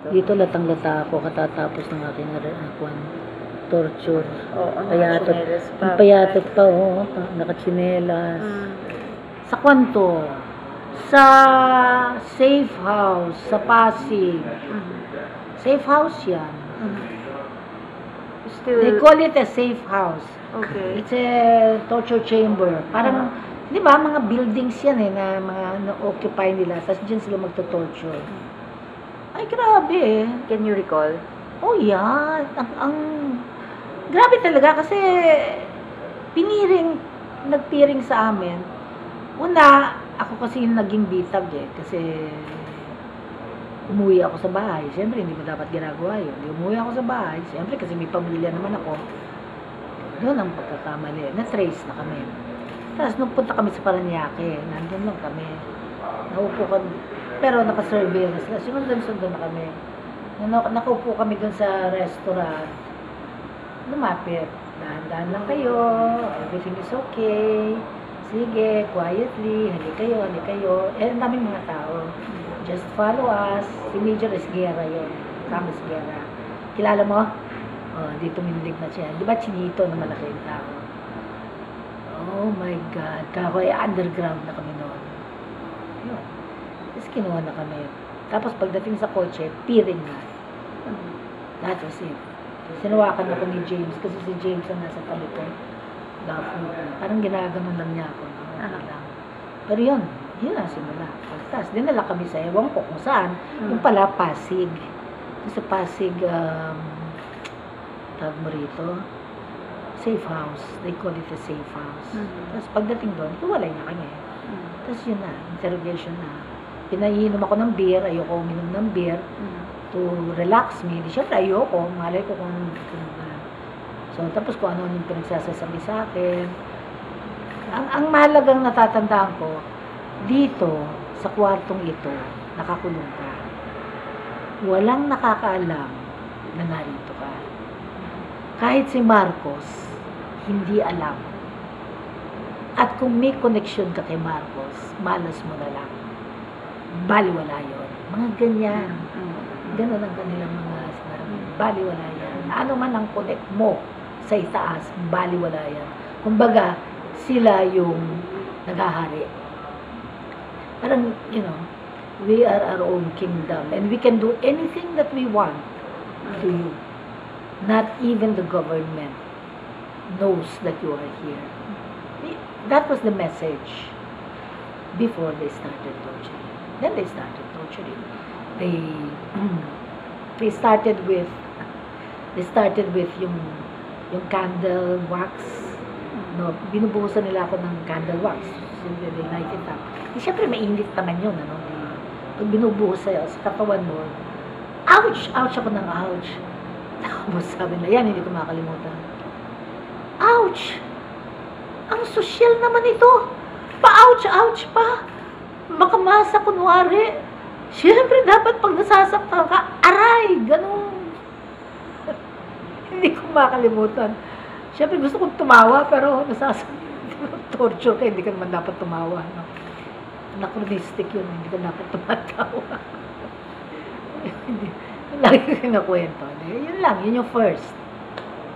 Dito latang-lata ako katatapos ng aking torture. Payatot. Payatot pa, oh. Nakatsinelas. Sa kwanto. Sa safe house. Sa Pasig. Safe house yan. They call it a safe house. Okay. It's a torture chamber. Parang, di ba, mga buildings yan eh, na mga na-occupy nila. Tapos dyan sila magto-torture. Ay, grabe eh. Can you recall? Oh, yeah. Grabe talaga kasi nagpiring sa amin. Una, ako kasi yung naging bitag eh. Kasi umuwi ako sa bahay. Siyempre, hindi mo dapat ginagawa yun. Umuwi ako sa bahay. Siyempre, kasi may pamilya naman ako. Doon ang pagkakamali. Na-trace na kami. Tapos, nung punta kami sa Paranaque, nandun lang kami. Naupo kami. Pero naka-surveillance na. Sunod-sunod na kami. Nakaupo kami dun sa restaurant. Lumapit. Dahan-dahan lang kayo. Everything is okay. Sige, quietly. Hali kayo, hali kayo. Eh, ang daming mga tao. Just follow us. Si Major Esguerra yun. Kami Esguerra. Kilala mo? Oh, di tumindig na siya. Di ba chinito na malaki yung tao? Oh my God. Kako ay underground na kami noon. Yun. Tapos kinuha na kami. Tapos pagdating sa kotse, piring na. That was it. Sinawakan ako ni James kasi si James ang nasa tabi ko. Parang ginaganon lang niya ako. Lang. Pero yun ang simula. Tapos dinala kami sa ewan ko kung saan. Yung pala Pasig. Sa Pasig, tawag mo rito, safe house. They call it a safe house. Tapos pagdating doon, hiwalay na kami. Tapos yun na, interrogation na. Pinainom ako ng beer, ayoko uminom ng beer to relax me. Di syempre ayoko, malay ko kung so tapos kung ano yung pinagsasasabi sa akin. Ang mahalagang natatandaan ko, dito, sa kwartong ito, nakakulong ka. Walang nakakaalam na narito ka. Kahit si Marcos, hindi alam. At kung may connection ka kay Marcos, malas mo na lang. Baliwala yun. Mga ganyan. Ganon ang kanilang mga sinabi. Baliwala yan. Ano man ang connect mo sa itaas, baliwala yan. Kumbaga, sila yung naghahari. Parang, we are our own kingdom and we can do anything that we want to you. Not even the government knows that you are here. That was the message before they started torturing. Then they started torturing. They started with yung candle wax. No, binubuhusan nila ako ng candle wax. So they light it up. Siyempre mainit naman yun, ano? Pag binubuhos sa katawan mo, ouch! Ouch ako ng ouch. Tapos sabi na, yan, hindi ko makalimutan. Ouch! Ang sosyal naman ito. Pa-ouch, ouch pa. Makamasa kunwari. Siyempre, dapat pag nasasaktan ka, aray! Ganun. Hindi ko makalimutan. Siyempre, gusto kong tumawa, pero torture ka, hindi ka naman dapat tumawa. No? Anachronistic yun, hindi ka dapat tumatawa. Lagi ko kinakwento. Yun lang, yun yung first.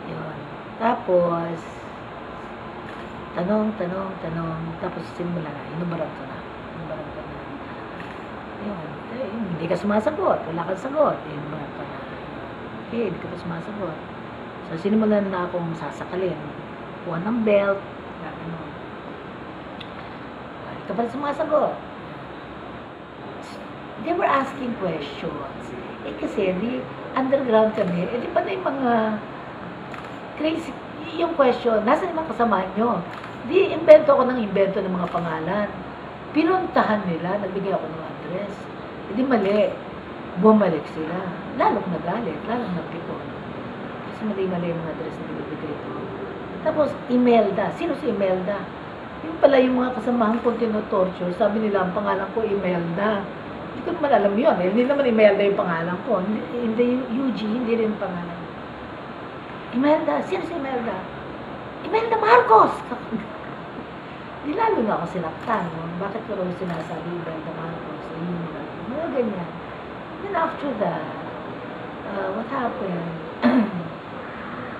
Yun. Tapos, tanong. Tapos simula na, inubaran ko na. Yun. Hindi ka sumasagot. Wala kang sagot. Inubaran ko na. Okay, hindi ka pa sumasagot. So, sinimulan na akong sasakalin. Kuha ng belt. Hindi ka pa sumasagot. They were asking questions. Kasi di underground kami. Di pa na yung mga crazy, yung question, nasa yung mga kasamahan nyo? Di invento ako ng mga pangalan. Pinuntahan nila, nagbigay ako ng address. Di mali. Bumalik sila. Lalong nagalit, lalong nagpikon. Kasi mali-mali yung address na binibigay ko. Tapos, Imelda. Sino si Imelda? Yung pala yung mga kasamahan kong tinotorture, sabi nila, ang pangalan ko Imelda. Hindi ko naman alam yun. Hindi naman Imelda yung pangalan ko. Hindi Eugene, hindi rin yung pangalan. Imelda. Sino si Imelda? Imelda Marcos! Di lalo na ako sinaktan. No? Bakit ko rin sinasabi Imelda Marcos? Mga ganyan. Then after that, what happened?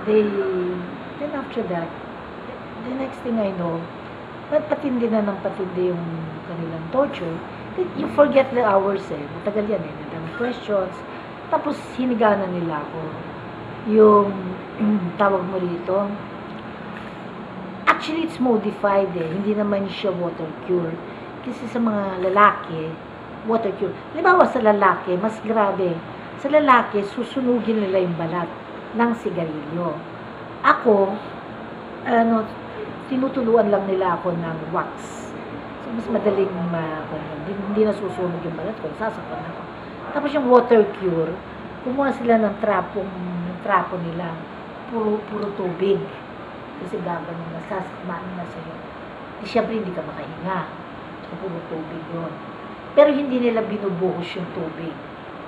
Then after that, the next thing I know, patindi na ng patindi yung kanilang torture. You forget the hours matagal yan nadang questions. Tapos hiniganan nila ako. Yung tawag mo rito, actually it's modified hindi naman siya water cure. Kasi sa mga lalaki, water cure. Halimbawa sa lalaki, mas grabe. Sa lalaki, susunugin nila yung balat ng sigarilyo. Ako, tinutuluan lang nila ako ng wax. So, mas madaling hindi nasusunog yung balat ko, sasaktan ako. Tapos yung water cure, kumuha sila ng trapo nila, puro tubig. Kasi gagawin na sasakmaan na sa'yo. Di syempre hindi ka makahinga. So, puro tubig yun. Pero hindi nila binubuhos yung tubig.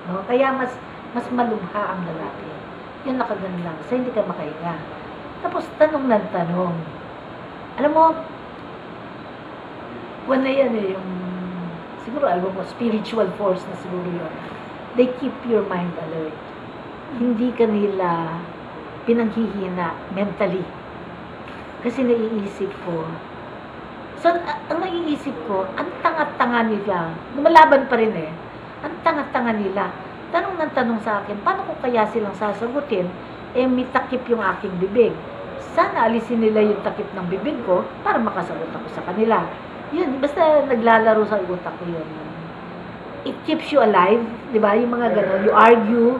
No? Kaya mas malubha ang lalaki. Yun nakagano lang. So, hindi ka makahinga. Tapos, tanong ng tanong. Alam mo, wala yan yung, siguro, alam mo, spiritual force na siguro yun. They keep your mind alert. Hindi ka nila pinanghihina mentally. Kasi naiisip ko. So, ang naiisip ko, ang tanga-tanga nila. Lumalaban pa rin Ang tanga-tanga nila. Tanong ng tanong sa akin, paano ko kaya silang sasagutin? May takip yung aking bibig. Sana alisin nila yung takip ng bibig ko para makasagot ako sa kanila. Yun, basta naglalaro sa utak ko yun. It keeps you alive, di ba? Yung mga gano'n, you argue,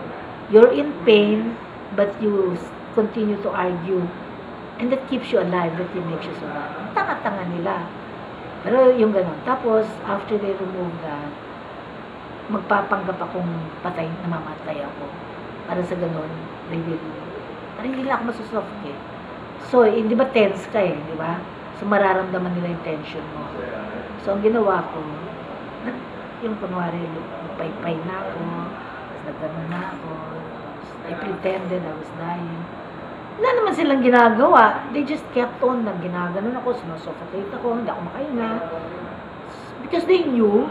you're in pain, but you continue to argue. And that keeps you alive, that makes you survive. Tanga-tanga nila. Pero yung gano'n. Tapos, after they remove that, magpapanggap akong namamatay ako. Para sa gano'n, they will, parang hindi lang ako masusuffocate. So, di ba tense ka di ba? So, mararamdaman nila yung tension mo. So, ang ginawa ko, yung kunwari, pay na ako, tapos nagganon na ako, I pretended I was dying. Wala naman silang ginagawa. They just kept on na ginaganon ako, sinusuffocate ako, hindi ako makahinga. Because they knew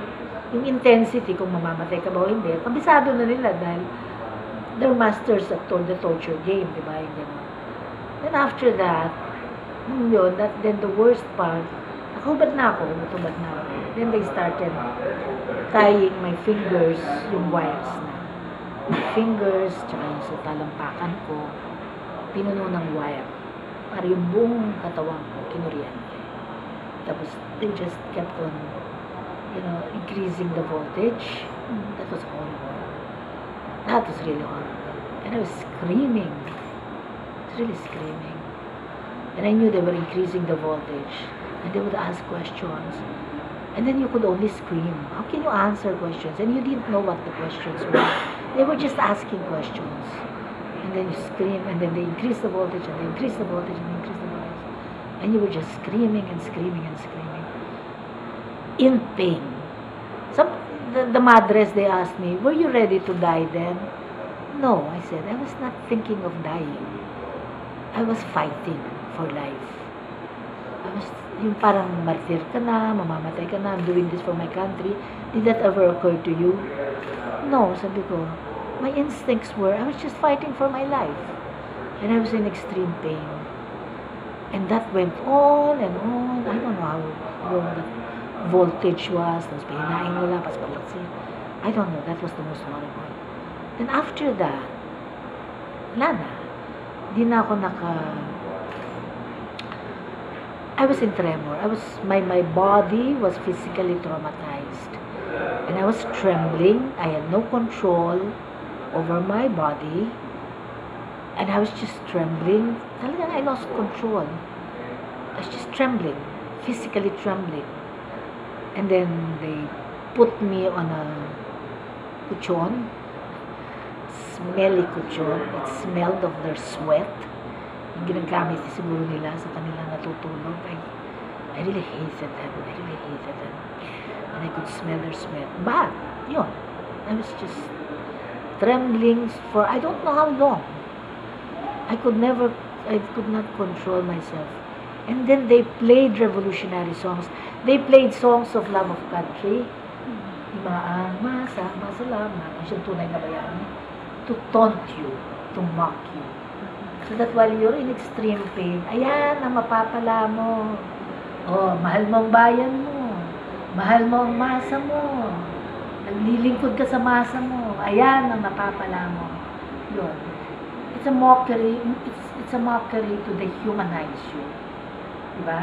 yung intensity kung mamamatay ka ba o hindi. Kabisado na nila dahil they're masters at the torture game, di ba? Yung gano'n. Then after that, yun, then the worst part, nakahubad na ako. Then they started tying my fingers, yung wires na. My fingers, tsaka yung sa talampakan ko, pinuno ng wire. Para yung buong katawan ko, kinuryente. Tapos, they just kept on, increasing the voltage. That was horrible. That was really horrible. And I was screaming. Really screaming. And I knew they were increasing the voltage. And they would ask questions. And then you could only scream. How can you answer questions? And you didn't know what the questions were. They were just asking questions. And then you scream, and then they increase the voltage, and they increase the voltage, and they increase the voltage. And you were just screaming and screaming and screaming. In pain. The madres, they asked me, were you ready to die then? No, I said, I was not thinking of dying. I was fighting for life. Yung parang martyr ka na, mamamatay ka na, I'm doing this for my country. Did that ever occur to you? No, sabi ko. My instincts were, I was just fighting for my life. And I was in extreme pain. And that went on and on. I don't know how long that voltage was. Tapos pahinain mo lang, pas palaksin. I don't know. That was the most horrible. Then after that, wala na. Di na ako I was in tremor. My body was physically traumatized. And I was trembling. I had no control over my body. And I was just trembling. Talagang I lost control. I was just trembling. Physically trembling. And then they put me on a kuchon. Smelly kuchon. It smelled of their sweat. Yung ginagamit siguro nila sa kanila natutulog. I really hated them. And I could smell their sweat. But, yun. I was just trembling for I don't know how long. I could not control myself. And then they played revolutionary songs. They played songs of love of country. Imaang masama salamat. Ang siyang tunay na bayani. to taunt you, to mock you. So that while you're in extreme pain, ayan ang mapapala mo. Oh, mahal mo ang bayan mo. Mahal mo ang masa mo. Naglilingkod ka sa masa mo. Ayan ang mapapala mo. Yun. It's a mockery. It's a mockery to dehumanize you. Diba?